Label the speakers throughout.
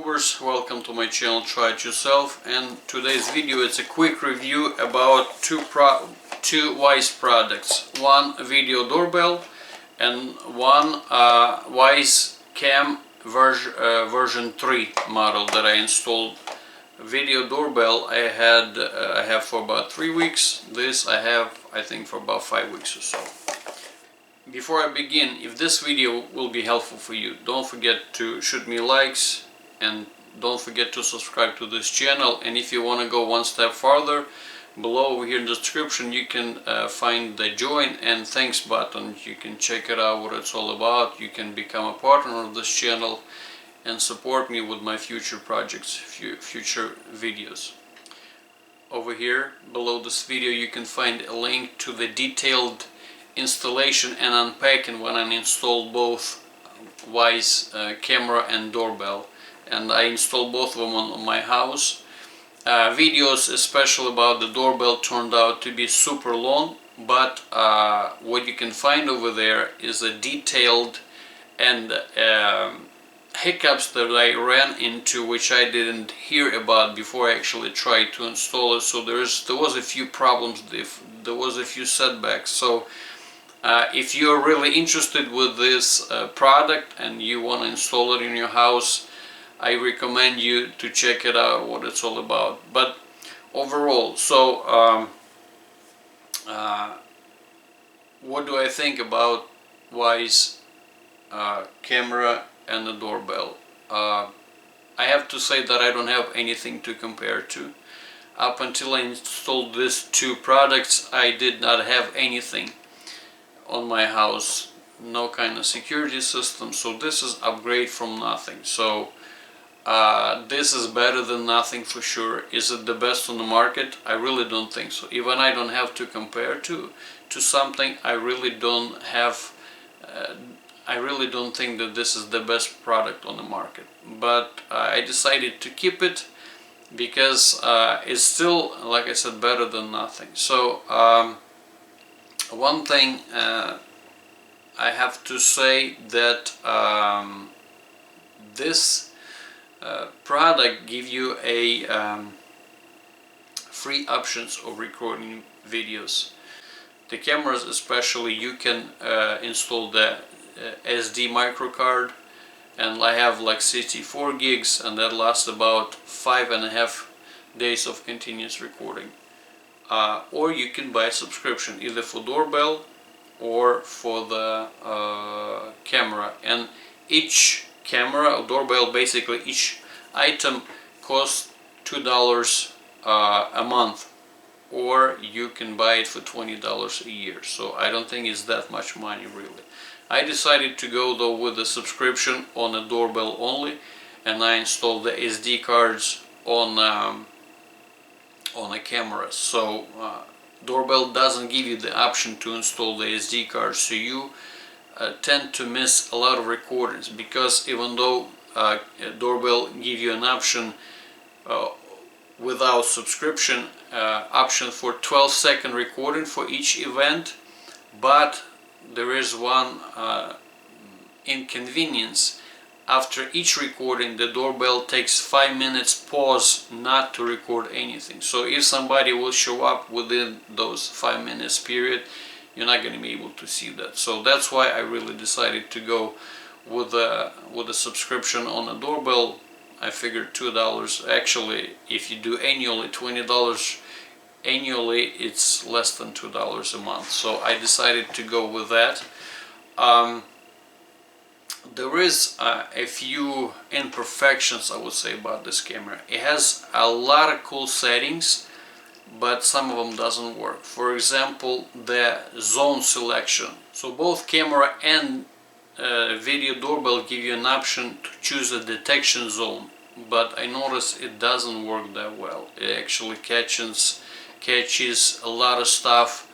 Speaker 1: YouTubers, welcome to my channel Try It Yourself, and today's video is a quick review about two Wyze products. One video doorbell and one Wyze Cam version 3 model that I installed. Video doorbell I have for about 3 weeks. This I have, I think, for about 5 weeks or so. Before I begin, if this video will be helpful for you, don't forget to shoot me likes and don't forget to subscribe to this channel. And if you want to go one step farther, below over here in the description you can find the join and thanks button. You can check it out, what it's all about. You can become a partner of this channel and support me with my future projects, future videos. Over here below this video you can find a link to the detailed installation and unpacking when I installed both Wyze camera and doorbell, and I installed both of them on my house. Videos especially about the doorbell turned out to be super long, but what you can find over there is a detailed and hiccups that I ran into, which I didn't hear about before I actually tried to install it. So there was a few problems, there was a few setbacks. So if you're really interested with this product and you want to install it in your house, I recommend you to check it out, what it's all about. But overall, so what do I think about Wyze camera and the doorbell? I have to say that I don't have anything to compare to. Up until I installed these two products, I did not have anything on my house, no kind of security system, so this is upgrade from nothing. So this is better than nothing for sure. Is it the best on the market? I really don't think so. Even I don't have to compare to something, I really don't have I really don't think that this is the best product on the market, but I decided to keep it because it's still, like I said, better than nothing. So one thing I have to say that this product gives you a free options of recording videos. The cameras especially, you can install the SD micro card, and I have like 64 gigs, and that lasts about 5.5 days of continuous recording. Or you can buy a subscription either for doorbell or for the camera, and each camera or doorbell, basically each item costs $2 a month, or you can buy it for $20 a year. So I don't think it's that much money really. I decided to go though with a subscription on a doorbell only, and I installed the SD cards on a camera. So doorbell doesn't give you the option to install the SD card, so you tend to miss a lot of recordings, because even though doorbell give you an option without subscription, option for 12-second recording for each event, but there is one inconvenience. After each recording, the doorbell takes 5 minutes pause not to record anything. So if somebody will show up within those 5 minutes period, you're not going to be able to see that. So that's why I really decided to go with a subscription on a doorbell. I figured $2. Actually, if you do annually, $20 annually, it's less than $2 a month. So I decided to go with that. There is a few imperfections, I would say, about this camera. It has a lot of cool settings, but some of them doesn't work. For example, the zone selection. So both camera and video doorbell give you an option to choose a detection zone, but I noticed it doesn't work that well. It actually catches a lot of stuff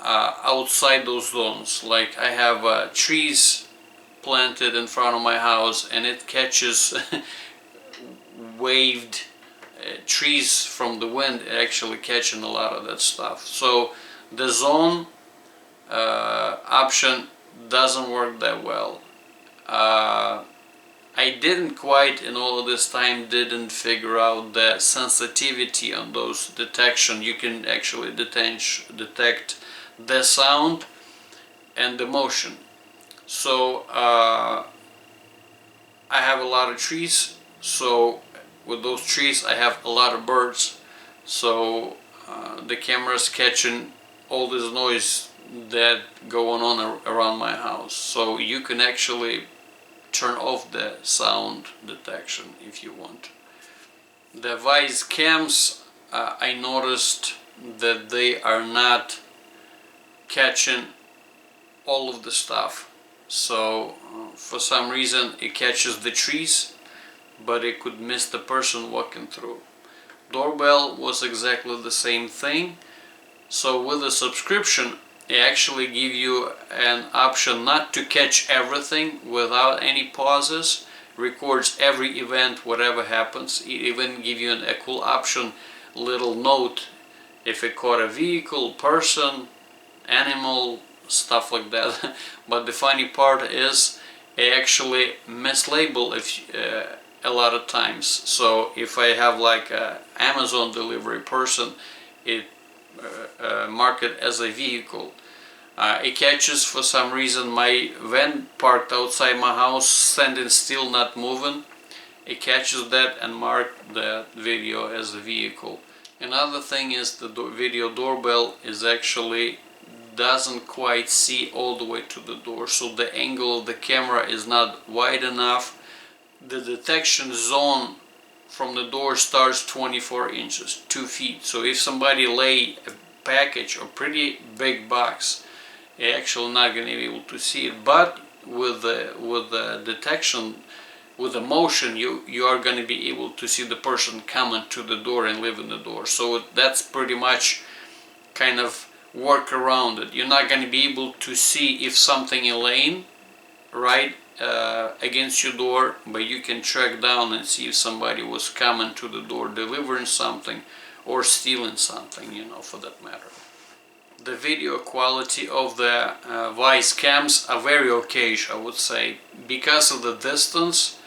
Speaker 1: outside those zones. Like I have trees planted in front of my house, and it catches waved trees from the wind, actually catching a lot of that stuff. So the zone option doesn't work that well. I didn't quite, in all of this time, didn't figure out the sensitivity on those detection. You can actually detect the sound and the motion. So I have a lot of trees, so with those trees I have a lot of birds, so the camera's catching all this noise that going on around my house. So you can actually turn off the sound detection if you want. The Wyze cams, I noticed that they are not catching all of the stuff. So for some reason it catches the trees, but it could miss the person walking through. Doorbell was exactly the same thing. So with a subscription, they actually give you an option not to catch everything without any pauses, records every event, whatever happens. It even give you a cool option, little note, if it caught a vehicle, person, animal, stuff like that. But the funny part is it actually mislabel a lot of times. So if I have like a Amazon delivery person, it mark it as a vehicle. It catches for some reason my van parked outside my house, standing still, not moving. It catches that and mark the video as a vehicle. Another thing is the video doorbell is actually doesn't quite see all the way to the door, so the angle of the camera is not wide enough. The detection zone from the door starts 24 inches, 2 feet. So if somebody lay a package or pretty big box, you're actually not going to be able to see it. But with the detection, with the motion, you are going to be able to see the person coming to the door and leaving the door. So that's pretty much kind of work around it. You're not going to be able to see if something is laying right against your door, but you can track down and see if somebody was coming to the door delivering something or stealing something, you know, for that matter. The video quality of the Wyze cams are very okay, I would say, because of the distance.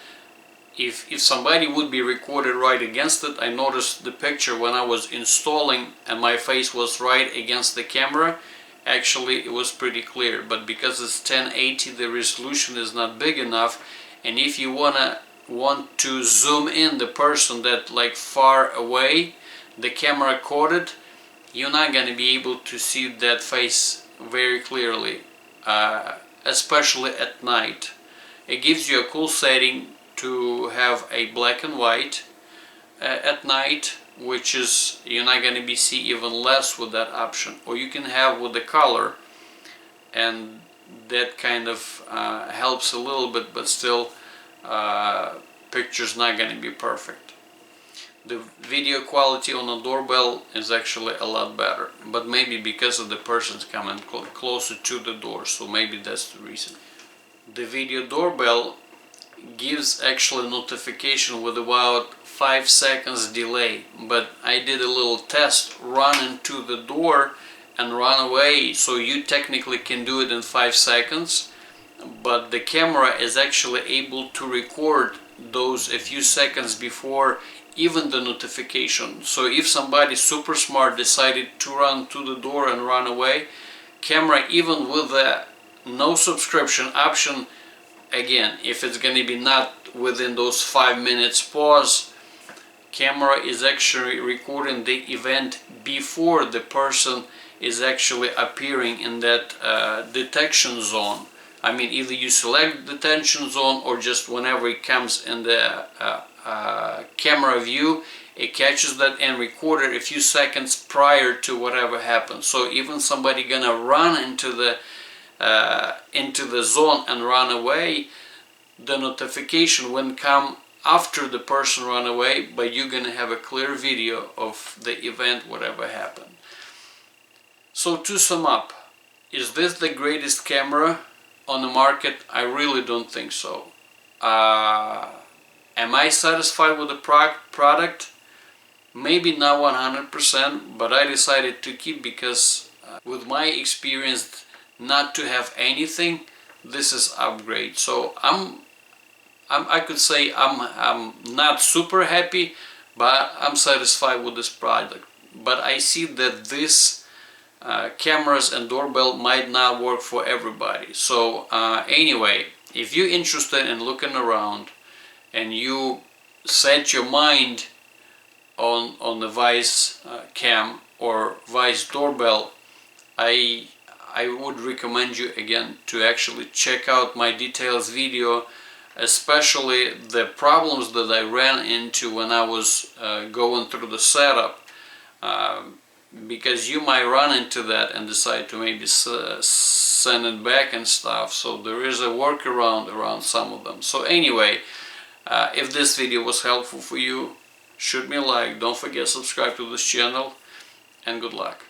Speaker 1: If somebody would be recorded right against it, I noticed the picture when I was installing and my face was right against the camera, actually it was pretty clear. But because it's 1080, the resolution is not big enough, and if you want to zoom in the person that like far away the camera caught it, you're not going to be able to see that face very clearly, especially at night. It gives you a cool setting to have a black and white at night, which is you're not going to be see even less with that option. Or you can have with the color, and that kind of helps a little bit, but still picture's not going to be perfect. The video quality on the doorbell is actually a lot better, but maybe because of the person's coming closer to the door, so maybe that's the reason. The video doorbell gives actually notification with about 5 seconds delay, but I did a little test, run into the door and run away, so you technically can do it in 5 seconds, but the camera is actually able to record those a few seconds before even the notification. So if somebody super smart decided to run to the door and run away, camera, even with the no subscription option, again, if it's going to be not within those 5 minutes pause, camera is actually recording the event before the person is actually appearing in that detection zone. I mean, either you select detection zone or just whenever it comes in the camera view, it catches that and records it a few seconds prior to whatever happens. So even somebody gonna run into the zone and run away, the notification will come after the person run away, but you're gonna have a clear video of the event, whatever happened. So to sum up, is this the greatest camera on the market? I really don't think so. Am I satisfied with the product? Maybe not 100%, but I decided to keep because with my experience not to have anything, this is upgrade. So I could say I'm not super happy, but I'm satisfied with this product. But I see that this cameras and doorbell might not work for everybody. So anyway, if you're interested in looking around and you set your mind on the Wyze cam or Wyze doorbell, I would recommend you again to actually check out my details video, especially the problems that I ran into when I was going through the setup, because you might run into that and decide to maybe send it back and stuff. So there is a workaround around some of them. So anyway, if this video was helpful for you, shoot me a like, don't forget to subscribe to this channel, and good luck.